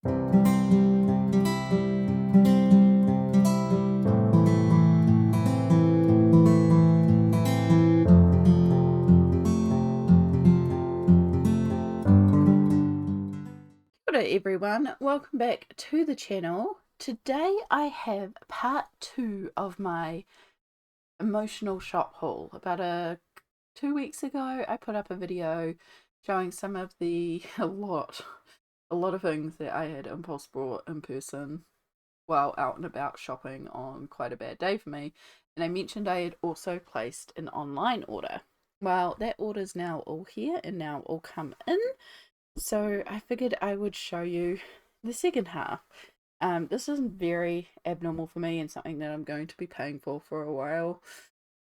G'day everyone, welcome back to the channel. Today I have part 2 of my emotional shop haul. About 2 weeks ago I put up a video showing some of the a lot of things that I had impulse bought in person while out and about shopping on quite a bad day for me, and I mentioned I had also placed an online order. Well, that order's now all here and now all come in, so I figured I would show you the second half. This isn't very abnormal for me and something that I'm going to be paying for a while.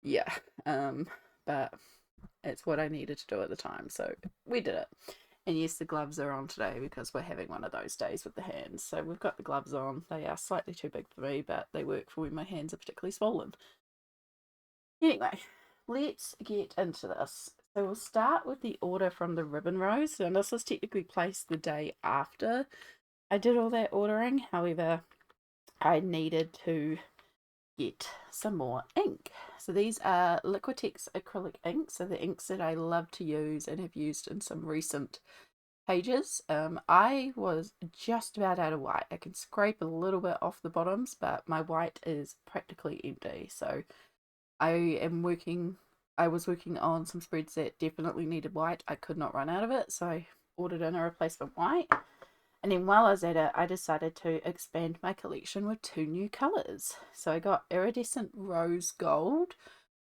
Yeah, but it's what I needed to do at the time, so we did it. And yes, the gloves are on today because we're having one of those days with the hands. So we've got the gloves on. They are slightly too big for me, but they work for when my hands are particularly swollen. Anyway, let's get into this. So we'll start with the order from the ribbon rose, and this was technically placed the day after I did all that ordering. However, I needed to get some more ink. So these are Liquitex acrylic inks, so the inks that I love to use and have used in some recent pages. I was just about out of white. I can scrape a little bit off the bottoms, but my white is practically empty. So I was working on some spreads that definitely needed white. I could not run out of it, so I ordered in a replacement white. And then while I was at it, I decided to expand my collection with 2 new colours. So I got Iridescent Rose Gold,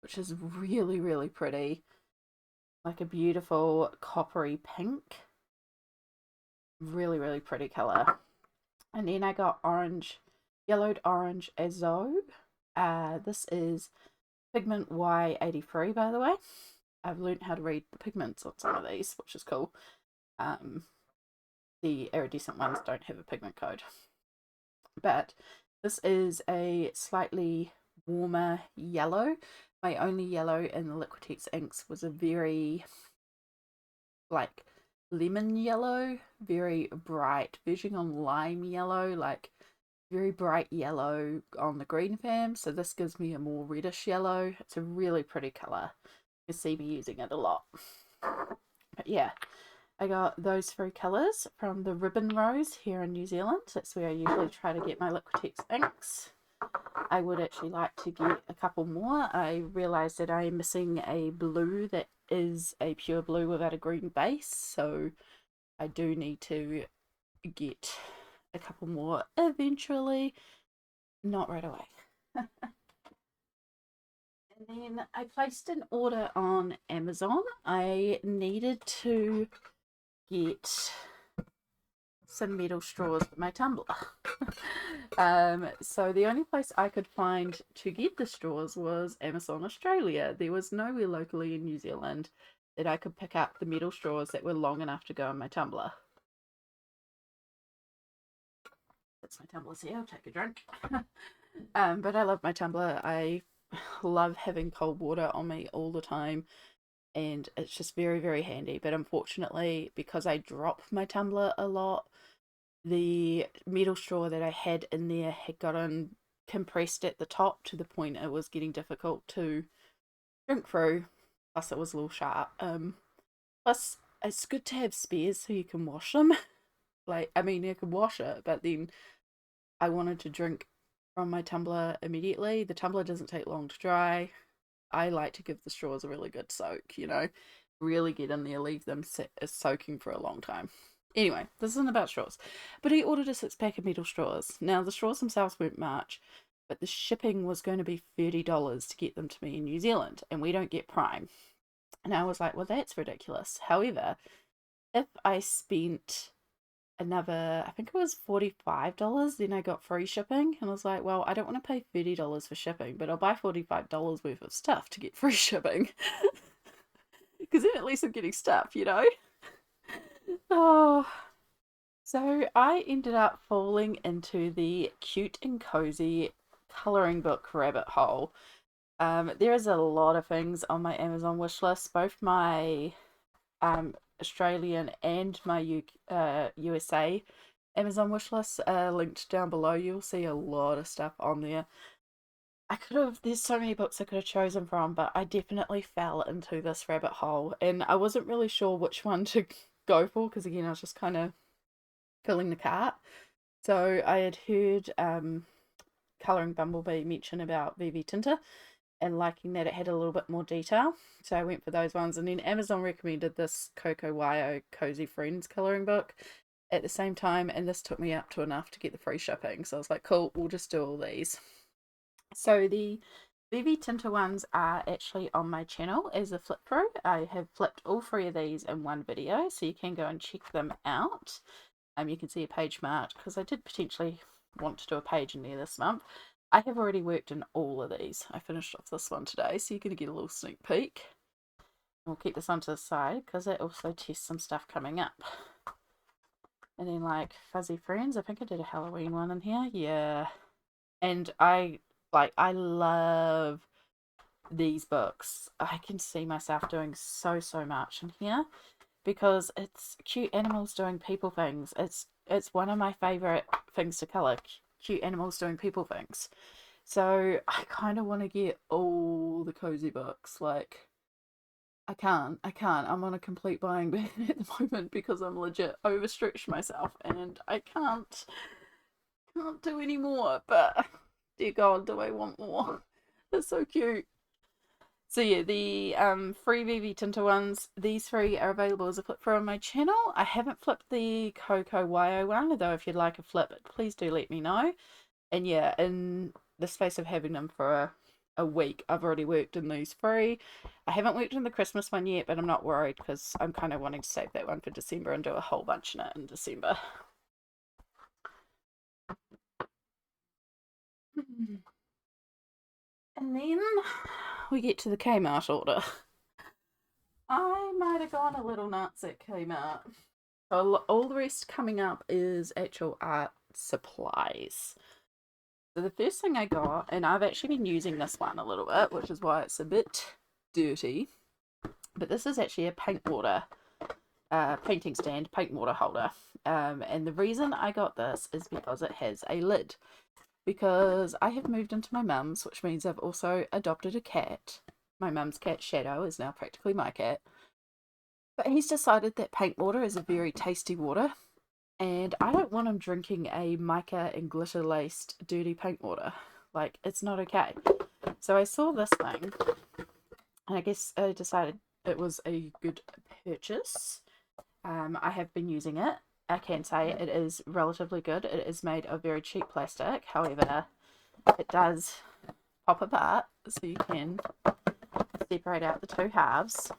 which is really, really pretty. Like a beautiful coppery pink. Really, really pretty colour. And then I got Yellowed Orange Azo. This is pigment Y83, by the way. I've learned how to read the pigments on some of these, which is cool. The iridescent ones don't have a pigment code. But this is a slightly warmer yellow. My only yellow in the Liquitex inks was a very like lemon yellow, very bright, verging on lime yellow, like very bright yellow on the green fam. So this gives me a more reddish yellow. It's a really pretty colour. You see me using it a lot. But yeah, I got those 3 colours from the Ribbon Rose here in New Zealand. That's where I usually try to get my Liquitex inks. I would actually like to get a couple more. I realised that I'm missing a blue that is a pure blue without a green base, so I do need to get a couple more eventually, not right away. And then I placed an order on Amazon. I needed to get some metal straws for my tumbler. So the only place I could find to get the straws was Amazon Australia. There was nowhere locally in New Zealand that I could pick up the metal straws that were long enough to go in my tumbler. That's my tumbler's here. I'll take a drink. But I love my tumbler. I love having cold water on me all the time, and it's just very, very handy. But unfortunately, because I drop my tumbler a lot, the metal straw that I had in there had gotten compressed at the top to the point it was getting difficult to drink through. Plus, it was a little sharp. Plus, it's good to have spares so you can wash them. Like, I mean, you can wash it, but then I wanted to drink from my tumbler immediately. The tumbler doesn't take long to dry. I like to give the straws a really good soak, really get in there, leave them soaking for a long time. Anyway, this isn't about straws. But I ordered a 6-pack of metal straws. Now, the straws themselves weren't much, but the shipping was going to be $30 to get them to me in New Zealand, and we don't get Prime. And I was like, well, that's ridiculous. However, if I spent another, I think it was $45, then I got free shipping. And I was like, well, I don't want to pay $30 for shipping, but I'll buy $45 worth of stuff to get free shipping. Because then at least I'm getting stuff, Oh, so I ended up falling into the cute and cozy colouring book rabbit hole. There is a lot of things on my Amazon wish list, both my Australian and my USA Amazon wishlist are linked down below. You'll see a lot of stuff on there. I could have, there's so many books I could have chosen from, but I definitely fell into this rabbit hole and I wasn't really sure which one to go for because, again, I was just kind of filling the cart. So I had heard Colouring Bumblebee mention about VV Tinta and liking that it had a little bit more detail. So I went for those ones. And then Amazon recommended this Coco Wyo Cozy Friends colouring book at the same time. And this took me up to enough to get the free shipping. So I was like, cool, we'll just do all these. So the VV Tinta ones are actually on my channel as a flip through. I have flipped all three of these in one video. So you can go and check them out. You can see a page marked because I did potentially want to do a page in there this month. I have already worked in all of these. I finished off this one today, so you're going to get a little sneak peek. We'll keep this onto the side because I also test some stuff coming up. And then like Fuzzy Friends, I think I did a Halloween one in here. Yeah. And I love these books. I can see myself doing so much in here because it's cute animals doing people things. It's one of my favourite things to colour. Cute animals doing people things. So I kind of want to get all the cozy books. Like, I can't. I'm on a complete buying ban at the moment because I'm legit overstretched myself and I can't do any more. But dear God, do I want more? They're so cute. So yeah, the free VV Tinta ones, these three are available as a flip through on my channel. I haven't flipped the Coco Wyo one, although if you'd like a flip, please do let me know. And yeah, in the space of having them for a week, I've already worked in these three. I haven't worked in the Christmas one yet, but I'm not worried because I'm kind of wanting to save that one for December and do a whole bunch in it in December. And then we get to the Kmart order. I might have gone a little nuts at Kmart. So all the rest coming up is actual art supplies. So the first thing I got, and I've actually been using this one a little bit, which is why it's a bit dirty, but this is actually a paint water painting stand, paint water holder. And the reason I got this is because it has a lid. Because I have moved into my mum's, which means I've also adopted a cat. My mum's cat, Shadow, is now practically my cat. But he's decided that paint water is a very tasty water, and I don't want him drinking a mica and glitter laced dirty paint water. Like, it's not okay. So I saw this thing, and I guess I decided it was a good purchase. I have been using it. I can say it is relatively good. It is made of very cheap plastic. However, it does pop apart, so you can separate out the two halves.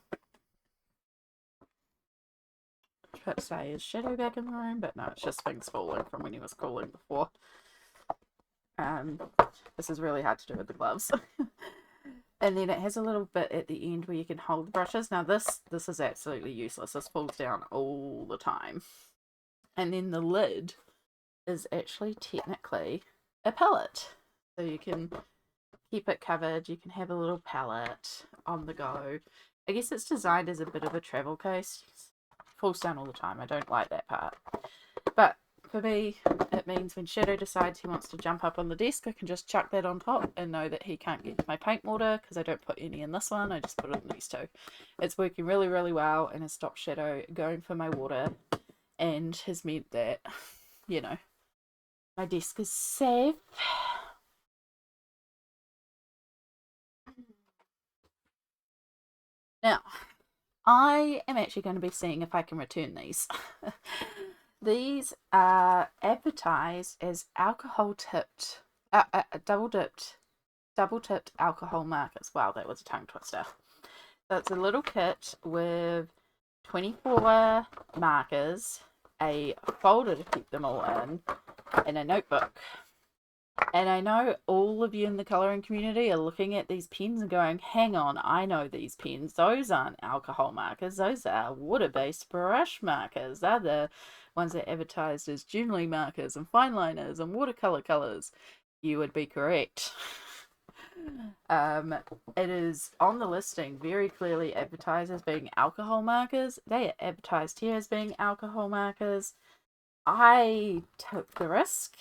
I was about to say, is Shadow back in the room? But no, it's just things falling from when he was crawling before. This is really hard to do with the gloves. And then it has a little bit at the end where you can hold the brushes. Now this is absolutely useless. This falls down all the time. And then the lid is actually technically a palette. So you can keep it covered. You can have a little palette on the go. I guess it's designed as a bit of a travel case. It falls down all the time. I don't like that part. But for me, it means when Shadow decides he wants to jump up on the desk, I can just chuck that on top and know that he can't get to my paint water because I don't put any in this one. I just put it in these two. It's working really, really well and has stopped Shadow going for my water and has meant that, you know, my desk is safe. Now, I am actually going to be seeing if I can return these. These are advertised as alcohol tipped, double tipped alcohol markers. Wow, that was a tongue twister. So it's a little kit with 24 markers, a folder to keep them all in, and a notebook. And I know all of you in the colouring community are looking at these pens and going, hang on, I know these pens. Those aren't alcohol markers. Those are water-based brush markers. They're the ones that are advertised as Junley markers and fine liners and watercolour colours. You would be correct. It is on the listing very clearly advertised as being alcohol markers. They are advertised here as being alcohol markers. I took the risk.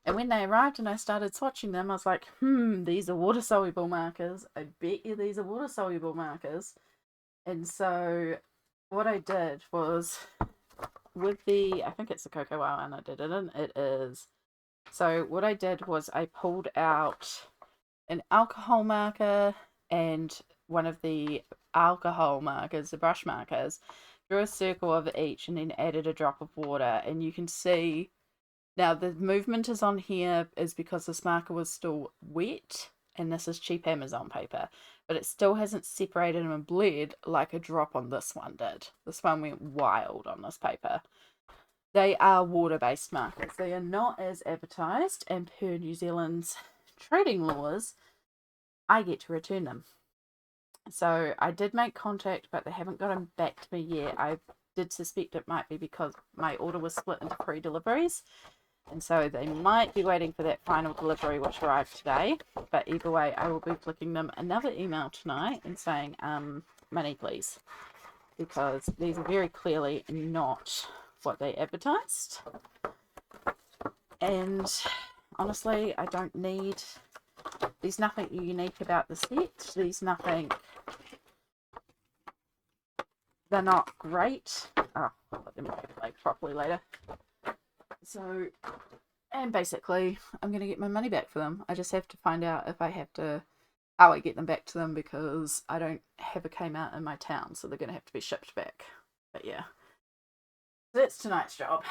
And when they arrived and I started swatching them, I was like, these are water-soluble markers. I bet you these are water-soluble markers. And so what I did was, with the, I think it's the Cocoa Wow and I did it in, it is. So what I did was I pulled out an alcohol marker and one of the alcohol markers, the brush markers, drew a circle over each and then added a drop of water. And you can see now the movement is on here is because this marker was still wet and this is cheap Amazon paper, but it still hasn't separated and bled like a drop on this one did. This one went wild on this paper. They are water-based markers. They are not as advertised, and per New Zealand's trading laws, I get to return them. So I did make contact, but they haven't got them back to me yet. I did suspect it might be because my order was split into 3 deliveries, and so they might be waiting for that final delivery, which arrived today. But either way, I will be flicking them another email tonight and saying, money please, because these are very clearly not what they advertised. And honestly, I don't need, there's nothing unique about the set. There's nothing, they're not great. I'll let them play properly later. So, and basically, I'm going to get my money back for them. I just have to find out if I have to, how I get them back to them, because I don't have a Kmart in my town, so they're going to have to be shipped back. But yeah, so that's tonight's job.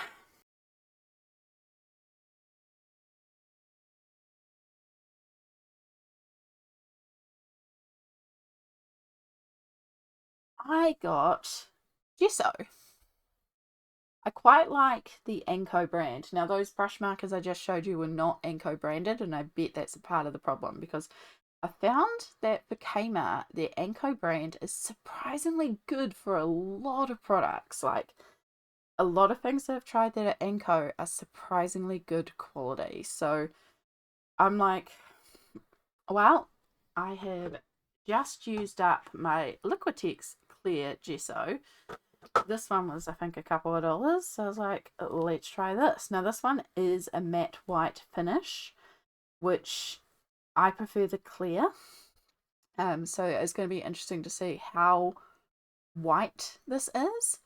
I got Gesso. I quite like the Anko brand. Now, those brush markers I just showed you were not Anko branded, and I bet that's a part of the problem, because I found that for Kmart, their Anko brand is surprisingly good for a lot of products. Like, a lot of things that I've tried that are Anko are surprisingly good quality. So I'm like, well, I have just used up my Liquitex clear gesso. This one was, I think, a couple of dollars. So I was like, let's try this. Now, this one is a matte white finish, which I prefer the clear. So it's going to be interesting to see how white this is.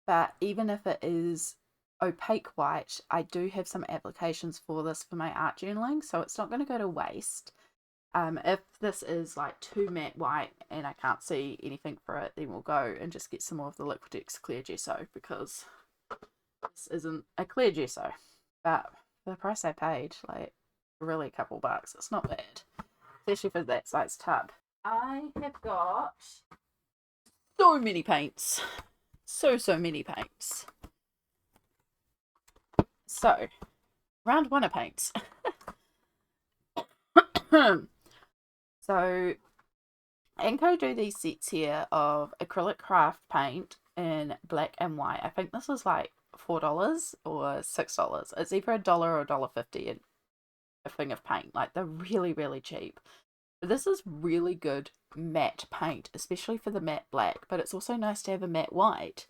But even if it is opaque white, I do have some applications for this for my art journaling, so it's not going to go to waste. If this is like too matte white and I can't see anything for it, then we'll go and just get some more of the Liquitex clear gesso, because this isn't a clear gesso. But for the price I paid, like really a couple bucks, it's not bad, especially for that size tub. I have got so many paints. So many paints. So, round one of paints. So, Anko do these sets here of acrylic craft paint in black and white. I think this was like $4 or $6. It's either $1 or $1.50 a thing of paint. Like, they're really, really cheap. But this is really good matte paint, especially for the matte black, but it's also nice to have a matte white.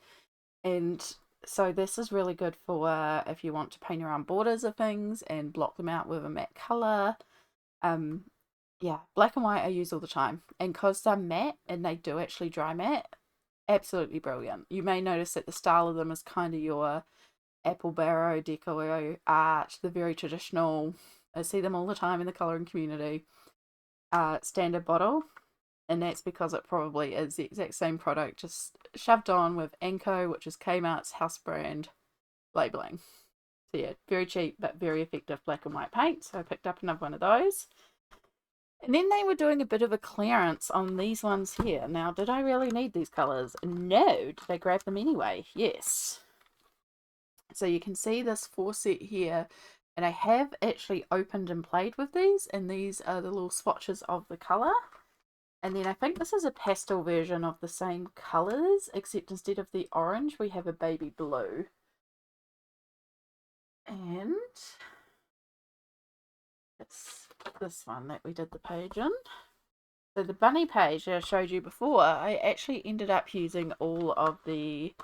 And so this is really good for if you want to paint around borders of things and block them out with a matte colour. Yeah, black and white I use all the time. And because they're matte and they do actually dry matte, absolutely brilliant. You may notice that the style of them is kind of your apple barrow, deco art, the very traditional, I see them all the time in the colouring community, standard bottle. And that's because it probably is the exact same product, just shoved on with Anko, which is Kmart's house brand labelling. So yeah, very cheap but very effective black and white paint. So I picked up another one of those. And then they were doing a bit of a clearance on these ones here. Now, did I really need these colours? No. Did I grab them anyway? Yes. So you can see this 4 set here. And I have actually opened and played with these. And these are the little swatches of the colour. And then I think this is a pastel version of the same colours, except instead of the orange, we have a baby blue. And it's this one that we did the page in. So the bunny page that I showed you before, I actually ended up using all of the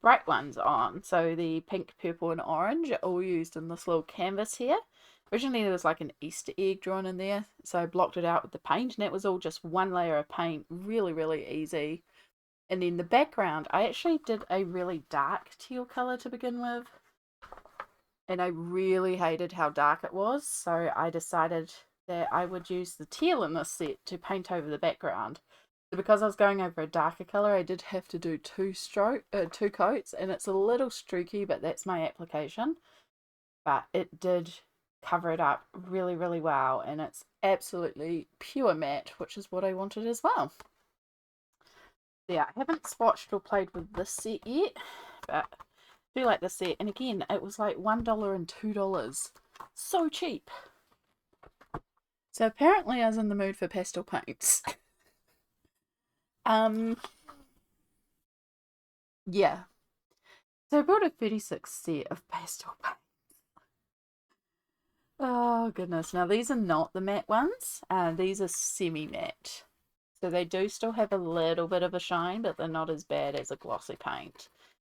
bright ones on. So the pink, purple and orange are all used in this little canvas here. Originally there was like an Easter egg drawn in there, so I blocked it out with the paint, and it was all just one layer of paint. Really, really easy. And then the background, I actually did a really dark teal colour to begin with, and I really hated how dark it was, so I decided that I would use the teal in this set to paint over the background. So because I was going over a darker colour, I did have to do two coats, and it's a little streaky, but that's my application. But it did cover it up really, really well, and it's absolutely pure matte, which is what I wanted as well. Yeah, I haven't swatched or played with this set yet, but I do like this set. And again, it was like $1 and $2. So cheap. So apparently I was in the mood for pastel paints. Yeah. So I bought a 36 set of pastel paints. Oh goodness. Now these are not the matte ones. These are semi-matte. So they do still have a little bit of a shine, but they're not as bad as a glossy paint.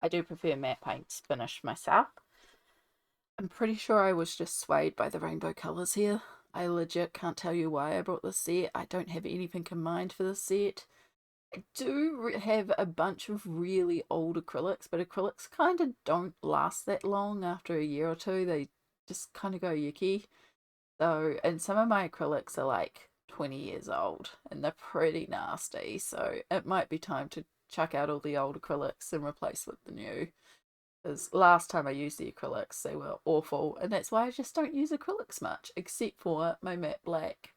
I do prefer matte paints finished myself. I'm pretty sure I was just swayed by the rainbow colours here. I legit can't tell you why I brought this set. I don't have anything in mind for this set. I do have a bunch of really old acrylics, but acrylics kind of don't last that long after a year or two. They just kind of go yucky. So, and some of my acrylics are like 20 years old and they're pretty nasty. So it might be time to chuck out all the old acrylics and replace with the new. Because last time I used the acrylics, they were awful. And that's why I just don't use acrylics much, except for my matte black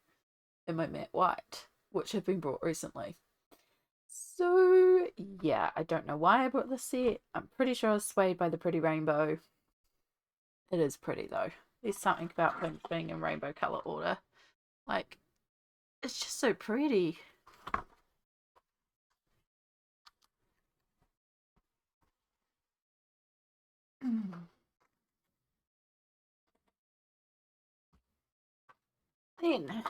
and my matte white, which have been brought recently. So, yeah, I don't know why I brought this set. I'm pretty sure I was swayed by the pretty rainbow. It is pretty, though. There's something about things being in rainbow colour order. Like, it's just so pretty. Then,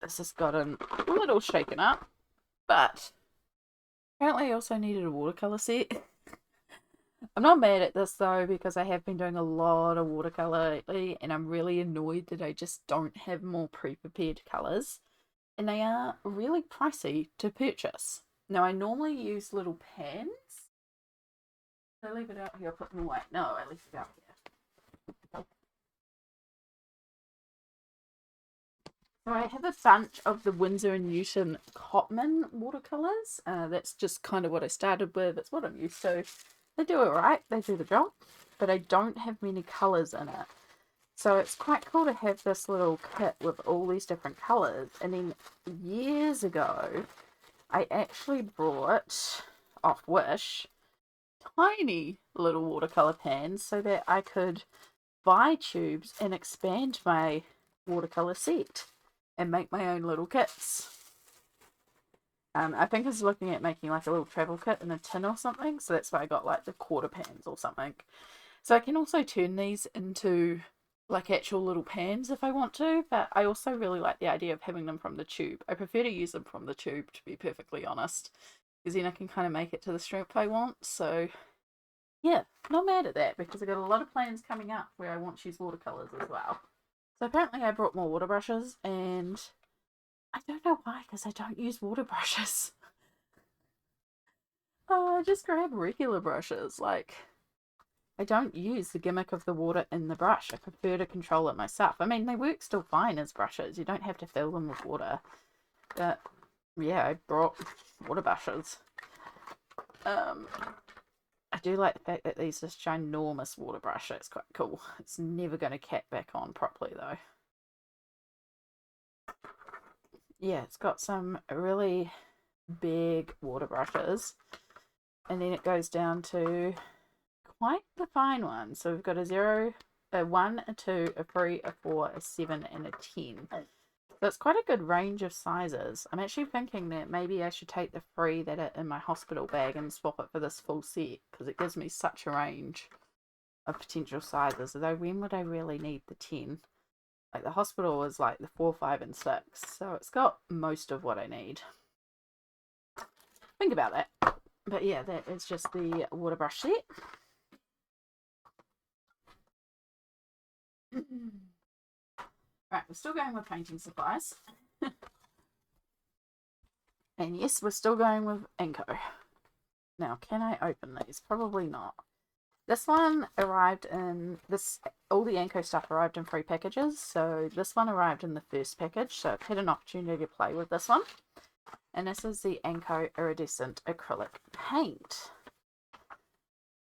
this has gotten a little shaken up, but apparently I also needed a watercolour set. I'm not mad at this though, because I have been doing a lot of watercolour lately, and I'm really annoyed that I just don't have more pre-prepared colours, and they are really pricey to purchase. Now I normally use little pans. Did I leave it out here? Put them away. No, I left it out here. So I have a bunch of the Winsor & Newton Cotman watercolours. That's just kind of what I started with. It's what I'm used to. They do it right. They do the job. But I don't have many colours in it. So it's quite cool to have this little kit with all these different colours. And then years ago, I actually brought off Wish tiny little watercolour pans so that I could buy tubes and expand my watercolour set and make my own little kits. I think I was looking at making like a little travel kit in a tin or something, so that's why I got like the quarter pans or something. So I can also turn these into like actual little pans if I want to, but I also really like the idea of having them from the tube. I prefer to use them from the tube, to be perfectly honest, because then I can kind of make it to the strength I want. So yeah, not mad at that, because I've got a lot of plans coming up where I want to use watercolours as well. So apparently I brought more water brushes, and I don't know why, because I don't use water brushes. I just grab regular brushes. Like, I don't use the gimmick of the water in the brush. I prefer to control it myself. I mean, they work still fine as brushes. You don't have to fill them with water. But yeah, I brought water brushes. I do like the fact that these this ginormous water brush. It's quite cool. It's never going to cap back on properly though. Yeah, it's got some really big water brushes, and then it goes down to quite the fine ones. So we've got a 0, a 1, a 2, a 3, a 4, a 7, and a 10. So it's quite a good range of sizes. I'm actually thinking that maybe I should take the 3 that are in my hospital bag and swap it for this full set, because it gives me such a range of potential sizes. Although when would I really need the 10? Like the hospital is like the 4, 5, and 6. So it's got most of what I need. Think about that. But yeah, that is just the water brush set. Right, we're still going with painting supplies. And yes, we're still going with Inco. Now, can I open these? Probably not. This one arrived in all the Anko stuff arrived in 3 packages. So this one arrived in the first package. So I've had an opportunity to play with this one. And this is the Anko Iridescent Acrylic Paint.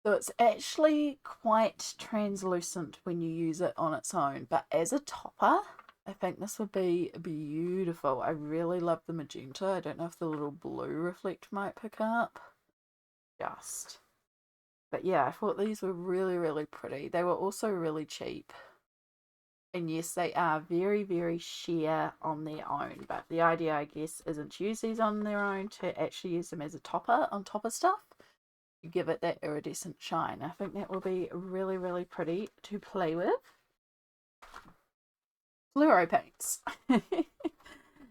So it's actually quite translucent when you use it on its own. But as a topper, I think this would be beautiful. I really love the magenta. I don't know if the little blue reflect might pick up. But yeah, I thought these were really, really pretty. They were also really cheap. And yes, they are very, very sheer on their own. But the idea, I guess, isn't to use these on their own, to actually use them as a topper on top of stuff. To give it that iridescent shine. I think that will be really, really pretty to play with. Fluoro paints.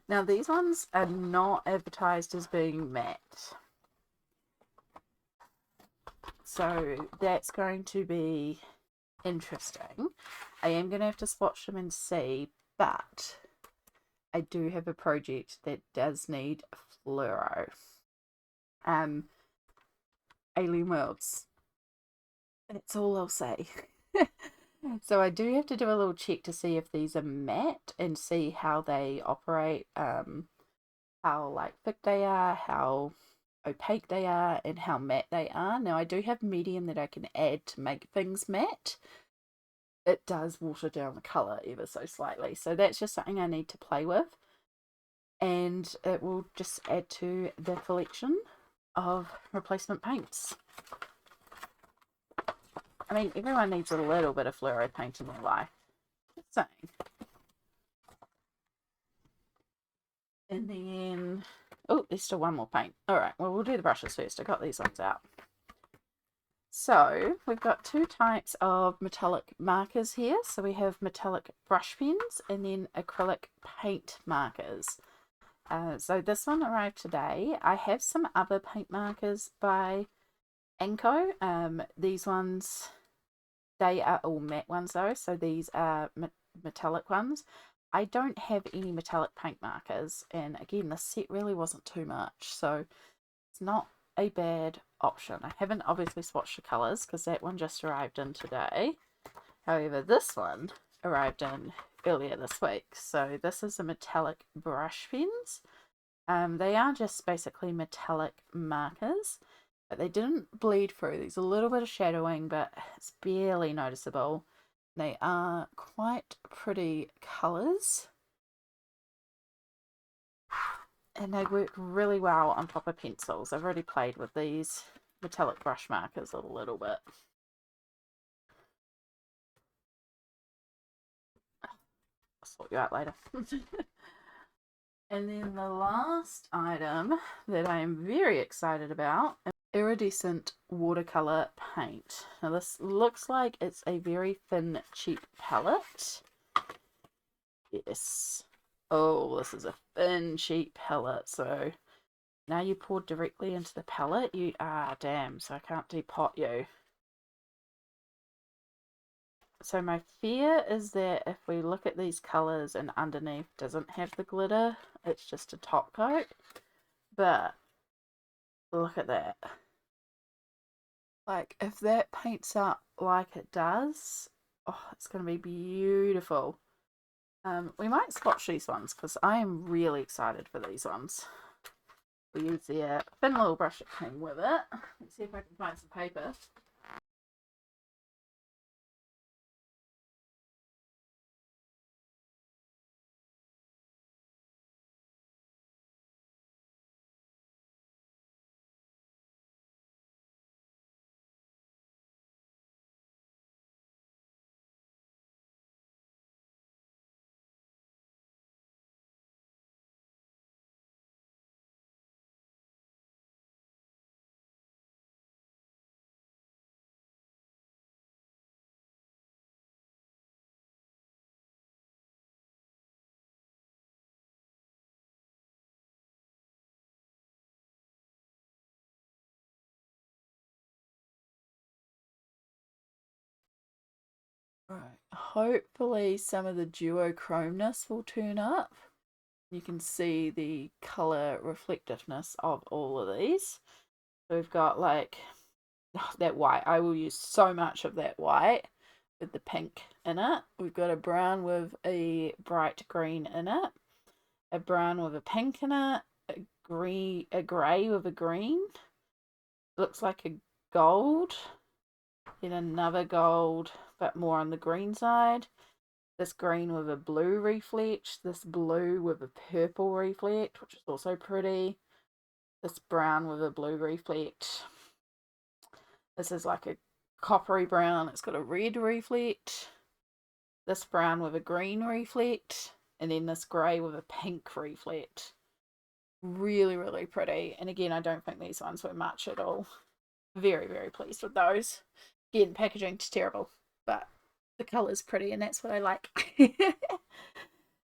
Now, these ones are not advertised as being matte. So that's going to be interesting. I am going to have to swatch them and see, but I do have a project that does need fluoro. Alien Worlds. That's all I'll say. So I do have to do a little check to see if these are matte and see how they operate, how like thick they are, how opaque they are, and how matte they are. Now I do have medium that I can add to make things matte. It does water down the colour ever so slightly, so that's just something I need to play with, and it will just add to the collection of replacement paints. I mean, everyone needs a little bit of fluoro paint in their life. Just saying. And then, oh, there's still one more paint. All right, well, we'll do the brushes first. I got these ones out. So we've got 2 types of metallic markers here. So we have metallic brush pens and then acrylic paint markers. So this one arrived today. I have some other paint markers by Anko. These ones, they are all matte ones though, so these are metallic ones. I don't have any metallic paint markers, and again, the set really wasn't too much, so it's not a bad option. I haven't obviously swatched the colours because that one just arrived in today. However, this one arrived in earlier this week. So this is the metallic brush pens. They are just basically metallic markers, but they didn't bleed through. There's a little bit of shadowing, but it's barely noticeable. They are quite pretty colours, and they work really well on top of pencils. I've already played with these metallic brush markers a little bit. I'll sort you out later. And then the last item that I am very excited about is Iridescent Watercolor Paint. Now this looks like it's a very thin, cheap palette. Yes. Oh, this is a thin, cheap palette. So now you pour directly into the palette. You are damn, so I can't depot you. So my fear is that if we look at these colours and underneath doesn't have the glitter, it's just a top coat. But look at that. Like, if that paints up like it does, oh, it's going to be beautiful. We might swatch these ones because I am really excited for these ones. We use the thin little brush that came with it. Let's see if I can find some paper. Right, hopefully some of the duochromeness will turn up. You can see the colour reflectiveness of all of these. So we've got like that white. I will use so much of that white with the pink in it. We've got a brown with a bright green in it, a brown with a pink in it, a grey with a green. Looks like a gold. Then another gold, but more on the green side. This green with a blue reflect, this blue with a purple reflect, which is also pretty. This brown with a blue reflect. This is like a coppery brown, it's got a red reflect. This brown with a green reflect, and then this grey with a pink reflect. Really, really pretty. And again, I don't think these ones were much at all. Very, very pleased with those. Again, packaging's terrible, but the colour's pretty, and that's what I like.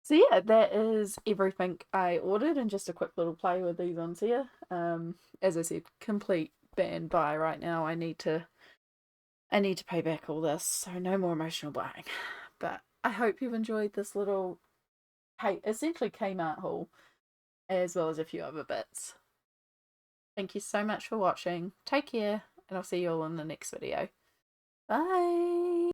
So yeah, that is everything I ordered, and just a quick little play with these ones here. As I said, complete ban buy right now. I need to pay back all this, so no more emotional buying. But I hope you've enjoyed this little, essentially Kmart haul, as well as a few other bits. Thank you so much for watching. Take care, and I'll see you all in the next video. Bye!